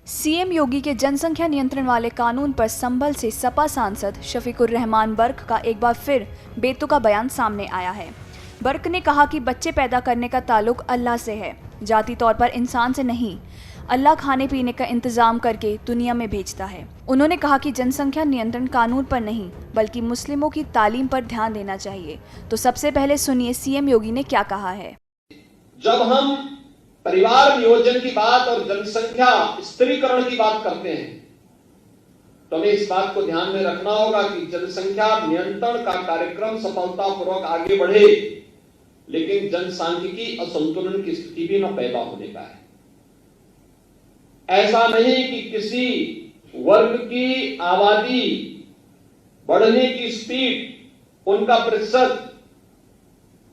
CM योगी के जनसंख्या नियंत्रण वाले कानून पर संभल से सपा सांसद शफीकुर रहमान बर्क का एक बार फिर बेतुका बयान सामने आया है। बर्क ने कहा कि बच्चे पैदा करने का ताल्लुक अल्लाह से है, जाती तौर पर इंसान से नहीं। अल्लाह खाने पीने का इंतजाम करके दुनिया में भेजता है। उन्होंने कहा कि जनसंख्या नियंत्रण कानून पर नहीं बल्कि मुस्लिमों की तालीम पर ध्यान देना चाहिए। तो सबसे पहले सुनिए सीएम योगी ने क्या कहा है। जब हम परिवार नियोजन की बात और जनसंख्या स्त्रीकरण की बात करते हैं तो हमें इस बात को ध्यान में रखना होगा कि जनसंख्या नियंत्रण का कार्यक्रम सफलतापूर्वक आगे बढ़े, लेकिन जनसांख्यिकी असंतुलन की स्थिति भी न पैदा होने का है। ऐसा नहीं कि किसी वर्ग की आबादी बढ़ने की स्पीड, उनका प्रतिशत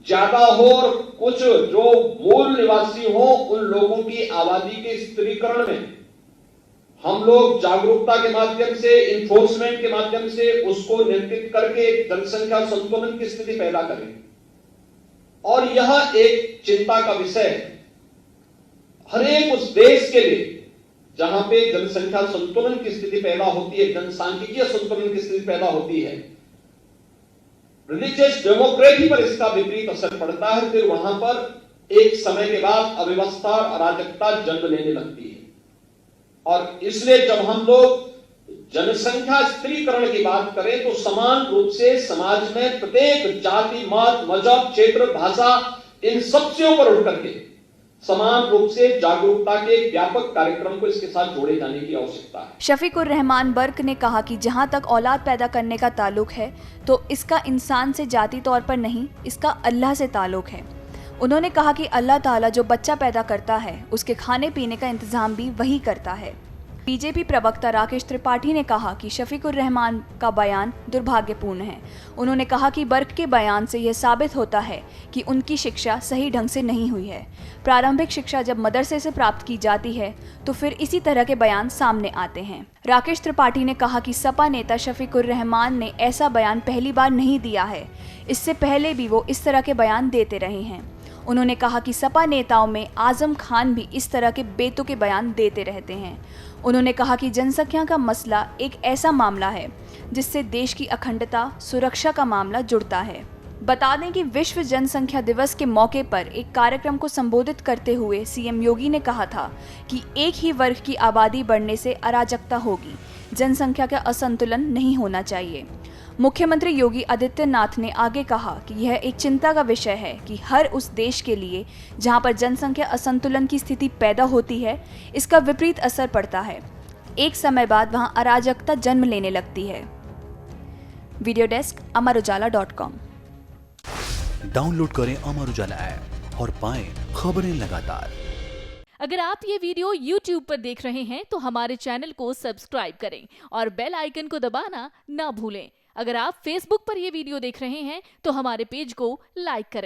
ज्यादा हो और कुछ जो मूल निवासी हो उन लोगों की आबादी के स्त्रीकरण में हम लोग जागरूकता के माध्यम से, इन्फोर्समेंट के माध्यम से उसको नियंत्रित करके जनसंख्या संतुलन की स्थिति पैदा करें। और यह एक चिंता का विषय है हर एक उस देश के लिए जहां पे जनसंख्या संतुलन की स्थिति पैदा होती है, जनसांख्यिकीय संतुलन की स्थिति पैदा होती है। रिलीजियस डेमोक्रेसी पर इसका विपरीत असर पड़ता है, फिर वहां पर एक समय के बाद अव्यवस्था और अराजकता जन्म लेने लगती है। और इसलिए जब हम लोग जनसंख्या स्त्रीकरण की बात करें तो समान रूप से समाज में प्रत्येक जाति, मत, मजहब, क्षेत्र, भाषा, इन सब से ऊपर उठ करके समान रूप से जागरूकता के व्यापक कार्यक्रम को इसके साथ जोड़े जाने की आवश्यकता है। शफीकुर रहमान बर्क ने कहा कि जहां तक औलाद पैदा करने का ताल्लुक है तो इसका इंसान से जाती तौर पर नहीं, इसका अल्लाह से ताल्लुक है। उन्होंने कहा कि अल्लाह ताला जो बच्चा पैदा करता है उसके खाने पीने का इंतजाम भी वही करता है। बीजेपी प्रवक्ता राकेश त्रिपाठी ने कहा कि शफीकुर रहमान का बयान दुर्भाग्यपूर्ण है। उन्होंने कहा कि बर्क के बयान से यह साबित होता है कि उनकी शिक्षा सही ढंग से नहीं हुई है। प्रारंभिक शिक्षा जब मदरसे से प्राप्त की जाती है तो फिर इसी तरह के बयान सामने आते हैं। राकेश त्रिपाठी ने कहा कि सपा नेता शफीकुर रहमान ने ऐसा बयान पहली बार नहीं दिया है, इससे पहले भी वो इस तरह के बयान देते रहे हैं। उन्होंने कहा कि सपा नेताओं में आजम खान भी इस तरह के बेतुके बयान देते रहते हैं। उन्होंने कहा कि जनसंख्या का मसला एक ऐसा मामला है जिससे देश की अखंडता, सुरक्षा का मामला जुड़ता है। बता दें कि विश्व जनसंख्या दिवस के मौके पर एक कार्यक्रम को संबोधित करते हुए सीएम योगी ने कहा था कि एक ही वर्ग की आबादी बढ़ने से अराजकता होगी, जनसंख्या का असंतुलन नहीं होना चाहिए। मुख्यमंत्री योगी आदित्यनाथ ने आगे कहा कि यह एक चिंता का विषय है कि हर उस देश के लिए जहां पर जनसंख्या असंतुलन की स्थिति पैदा होती है, इसका विपरीत असर पड़ता है। एक समय बाद वहां अराजकता जन्म लेने लगती है। Video desk amarujala.com। डाउनलोड करें अमर उजाला ऐप और पाएं खबरें लगातार। अगर आप ये वीडियो YouTube पर देख रहे हैं तो हमारे चैनल को सब्सक्राइब करें और बेल आइकन को दबाना ना भूलें। अगर आप Facebook पर ये वीडियो देख रहे हैं तो हमारे पेज को लाइक करें।